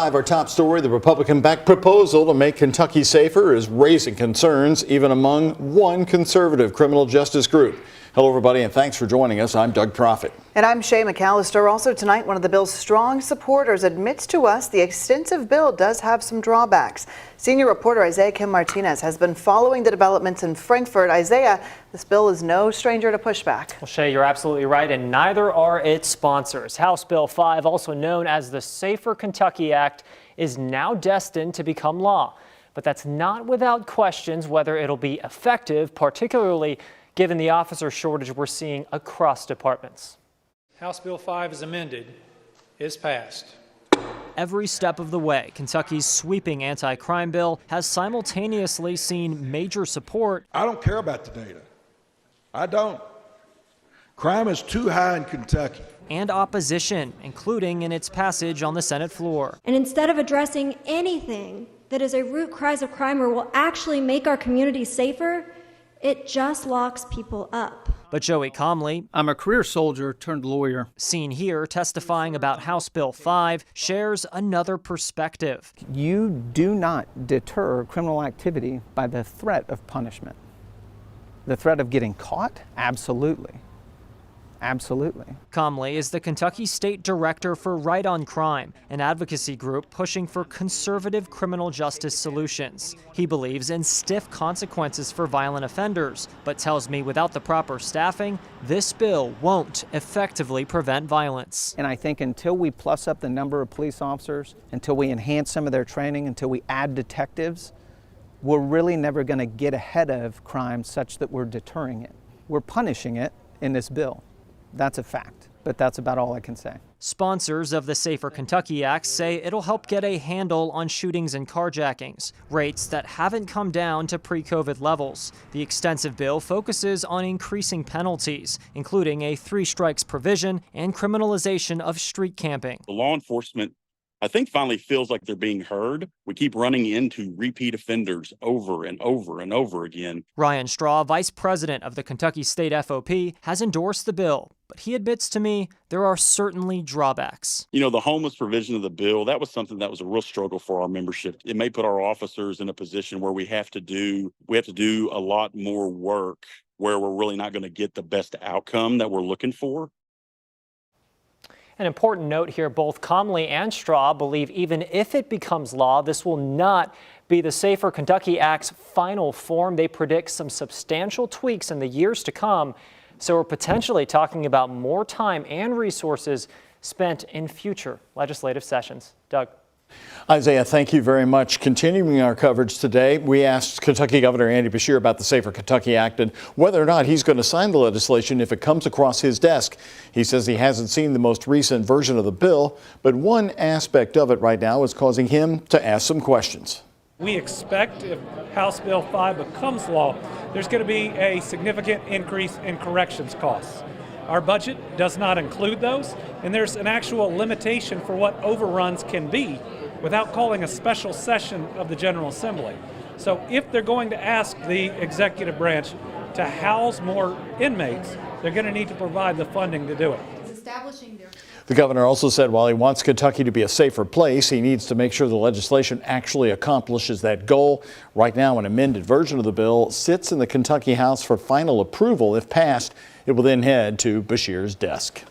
Our top story, the Republican-backed proposal to make Kentucky safer is raising concerns even among one conservative criminal justice group. Hello, everybody, and thanks for joining us. I'm Doug Proffitt. And I'm Shay McAllister. Also tonight, one of the bill's strong supporters admits to us the extensive bill does have some drawbacks. Senior reporter Isaiah Kim Martinez has been following the developments in Frankfort. Isaiah, this bill is no stranger to pushback. Well, Shay, you're absolutely right, and neither are its sponsors. House Bill 5, also known as the Safer Kentucky Act, is now destined to become law. But that's not without questions whether it'll be effective, particularly given the officer shortage we're seeing across departments. House Bill 5 is amended, is passed. Every step of the way, Kentucky's sweeping anti-crime bill has simultaneously seen major support. I don't care about the data. I don't. Crime is too high in Kentucky. And opposition, including in its passage on the Senate floor. And instead of addressing anything that is a root cause of crime or will actually make our community safer, it just locks people up. But Joey Comley, I'm a career soldier turned lawyer, seen here testifying about House Bill 5, shares another perspective. You do not deter criminal activity by the threat of punishment. The threat of getting caught? Absolutely. Absolutely. Comley is the Kentucky State Director for Right on Crime, an advocacy group pushing for conservative criminal justice solutions. He believes in stiff consequences for violent offenders, but tells me without the proper staffing, this bill won't effectively prevent violence. And I think until we plus up the number of police officers, until we enhance some of their training, until we add detectives, we're really never going to get ahead of crime such that we're deterring it. We're punishing it in this bill. That's a fact, but that's about all I can say. Sponsors of the Safer Kentucky Act say it'll help get a handle on shootings and carjackings, rates that haven't come down to pre-COVID levels. The extensive bill focuses on increasing penalties, including a 3 strikes provision and criminalization of street camping. The law enforcement, I think, finally feels like they're being heard. We keep running into repeat offenders over and over and over again. Ryan Straw, vice president of the Kentucky State FOP, has endorsed the bill, but he admits to me there are certainly drawbacks. You know, the homeless provision of the bill, that was something that was a real struggle for our membership. It may put our officers in a position where we have to do a lot more work where we're really not going to get the best outcome that we're looking for. An important note here, both Comley and Straw believe even if it becomes law, this will not be the Safer Kentucky Act's final form. They predict some substantial tweaks in the years to come. So we're potentially talking about more time and resources spent in future legislative sessions. Doug. Isaiah, thank you very much. Continuing our coverage today, we asked Kentucky Governor Andy Beshear about the Safer Kentucky Act and whether or not he's going to sign the legislation if it comes across his desk. He says he hasn't seen the most recent version of the bill, but one aspect of it right now is causing him to ask some questions. We expect if House Bill 5 becomes law, there's going to be a significant increase in corrections costs. Our budget does not include those, and there's an actual limitation for what overruns can be without calling a special session of the General Assembly. So if they're going to ask the executive branch to house more inmates, they're going to need to provide the funding to do it. The governor also said while he wants Kentucky to be a safer place, he needs to make sure the legislation actually accomplishes that goal. Right now, an amended version of the bill sits in the Kentucky House for final approval. If passed, it will then head to Beshear's desk.